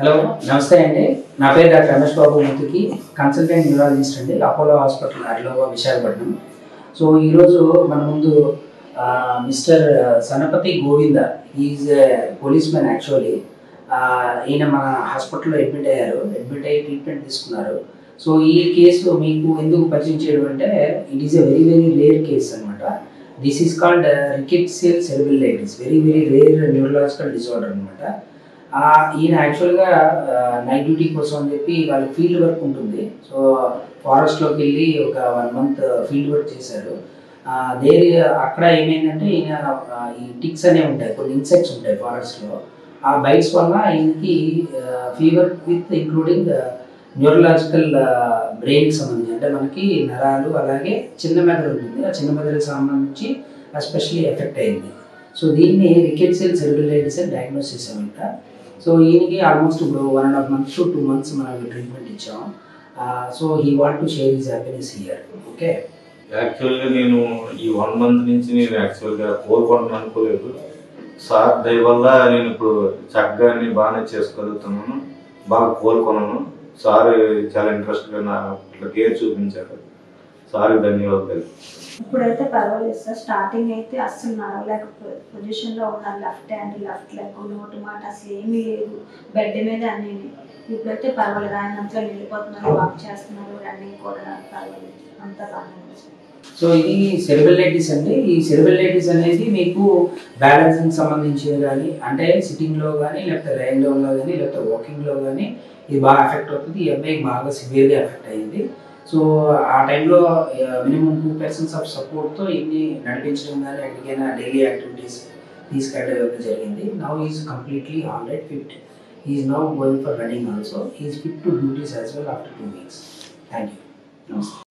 Hello నమస్తే అండి. నా పేరు doctor Ramesh Babu ముత్తుకి, consultant neurologist అండి, అపోలో హాస్పిటల్ అర్లో విశాఖపట్నం. సో ఈరోజు మన ముందు mister Sanapathi Govinda, is a police man actually. ఈయన మన హాస్పిటల్లో అడ్మిట్ అయ్యారు, అడ్మిట్ అయ్యి ట్రీట్మెంట్ తీసుకున్నారు. సో ఈ కేసు మీకు ఎందుకు పరిచయం చేయడం అంటే, it is a very very rare case అనమాట. This is called rickettsial cerebritis, very very rare neurological disorder అనమాట. ఈయన యాక్చువల్గా నైట్ డ్యూటీ కోసం అని చెప్పి వాళ్ళకి ఫీల్డ్ వర్క్ ఉంటుంది. సో ఫారెస్ట్లోకి వెళ్ళి ఒక 1 month ఫీల్డ్ వర్క్ చేశారు. అక్కడ ఏమైందంటే, ఈయన ఈ టిక్స్ అనేవి ఉంటాయి, కొన్ని ఇన్సెక్ట్స్ ఉంటాయి ఫారెస్ట్లో. ఆ బైట్స్ వల్ల ఈయనకి ఫీవర్ విత్ ఇంక్లూడింగ్ న్యూరలాజికల్ బ్రెయిన్కి సంబంధించి, అంటే మనకి నరాలు అలాగే చిన్న మెదడు ఉంటుంది, ఆ చిన్న మెదడుకి సంబంధించి ఎస్పెషల్లీ ఎఫెక్ట్ అయింది. సో దీన్ని రికెట్సియల్ సెరెబ్రలైటిస్ అని డయాగ్నోస్ చేసామంట. సో ఈయనకి ఆల్మోస్ట్ ఇప్పుడు 1.5 months to 2 months మనం ట్రీట్మెంట్ ఇచ్చాం. So he want to share his happiness here. Okay, యాక్చువల్గా నేను ఈ 1 month నుంచి నేను యాక్చువల్గా కోలుకోవడం అనుకోలేదు. సార్ దయ వల్ల నేను ఇప్పుడు చక్కగా బాగానే చేసుకోగలుగుతున్నాను, బాగా కోలుకున్నాను. సార్ చాలా ఇంట్రెస్ట్గా నా ఇట్లా కేర్ చూపించారు. సార్కి ధన్యవాదాలు. ఇప్పుడైతే పర్వాలేదు సార్. స్టార్టింగ్ అయితే అస్సలు నడవలేక పొజిషన్లో ఉన్నాను, లెఫ్ట్ హ్యాండ్ లెఫ్ట్ లెగ్, నోటి మాట అసలు ఏమీ లేదు, బెడ్ మీద అన్నీ. ఇప్పుడైతే పర్వాలేదు, ఆయన అంతా వెళ్ళిపోతున్నారు, వాక్ చేస్తున్నారు, రన్నింగ్ కూడా పర్వాలేదు, అంతా బాగానే సార్. సో ఇది సెరెబ్రలైటిస్ అండి. ఈ సెరెబ్రలైటిస్ అనేది మీకు బ్యాలెన్సింగ్ సంబంధించింది కానీ, అంటే సిట్టింగ్లో కానీ, లేకపోతే లైన్ డౌన్లో కానీ, లేకపోతే వాకింగ్లో కానీ ఇది బాగా ఎఫెక్ట్ అవుతుంది. ఈ అబ్బాయికి బాగా సివియర్గా ఎఫెక్ట్ అయ్యింది. సో ఆ టైంలో మినిమం 2 persons ఆఫ్ సపోర్ట్తో ఇన్ని నడిపించడం కానీ, ఎక్కడికైనా డైలీ యాక్టివిటీస్ తీసుకెళ్ళడం జరిగింది. Now is completely alright, fit. Is now going for running also. Is fit to duties as well after 2 weeks. Thank you. నమస్తే.